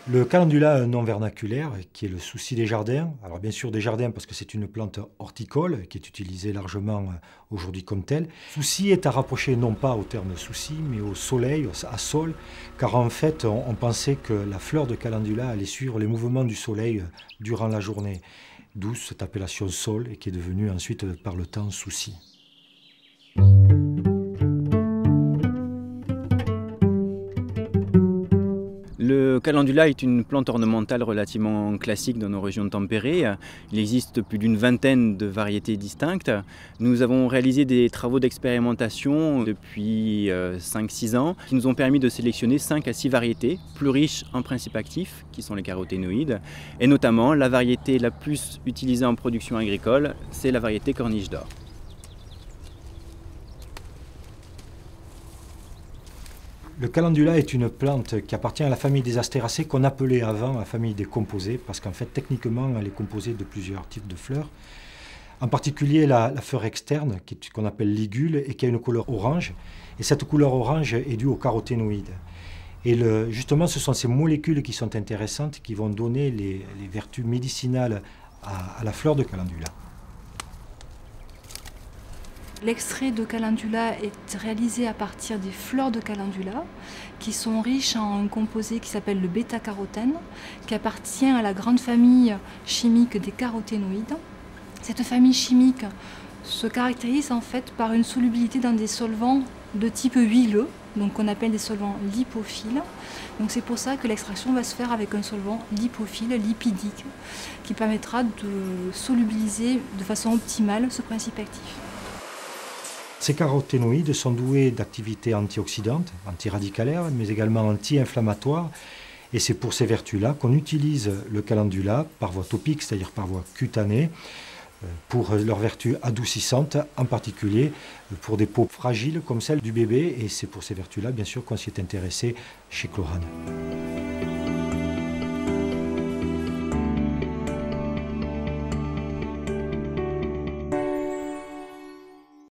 Le calendula non vernaculaire, qui est le souci des jardins, alors bien sûr des jardins parce que c'est une plante horticole qui est utilisée largement aujourd'hui comme telle. Souci est à rapprocher non pas au terme souci, mais au soleil, à sol, car en fait on pensait que la fleur de calendula allait suivre les mouvements du soleil durant la journée, d'où cette appellation sol et qui est devenue ensuite par le temps souci. Le calendula est une plante ornementale relativement classique dans nos régions tempérées. Il existe plus d'une vingtaine de variétés distinctes. Nous avons réalisé des travaux d'expérimentation depuis 5-6 ans qui nous ont permis de sélectionner 5 à 6 variétés plus riches en principes actifs, qui sont les caroténoïdes, et notamment la variété la plus utilisée en production agricole, c'est la variété corniche d'or. Le calendula est une plante qui appartient à la famille des astéracées qu'on appelait avant la famille des composés parce qu'en fait techniquement elle est composée de plusieurs types de fleurs. En particulier la fleur externe qu'on appelle ligule et qui a une couleur orange. Et cette couleur orange est due aux caroténoïdes. Et justement ce sont ces molécules qui sont intéressantes qui vont donner les vertus médicinales à la fleur de calendula. L'extrait de calendula est réalisé à partir des fleurs de calendula qui sont riches en un composé qui s'appelle le bêta-carotène, qui appartient à la grande famille chimique des caroténoïdes. Cette famille chimique se caractérise en fait par une solubilité dans des solvants de type huileux, donc qu'on appelle des solvants lipophiles. Donc c'est pour ça que l'extraction va se faire avec un solvant lipophile, lipidique, qui permettra de solubiliser de façon optimale ce principe actif. Ces caroténoïdes sont doués d'activités antioxydantes, antiradicalaires, mais également anti-inflammatoires. Et c'est pour ces vertus-là qu'on utilise le calendula par voie topique, c'est-à-dire par voie cutanée, pour leurs vertus adoucissantes, en particulier pour des peaux fragiles comme celle du bébé. Et c'est pour ces vertus-là, bien sûr, qu'on s'y est intéressé chez Chlorane.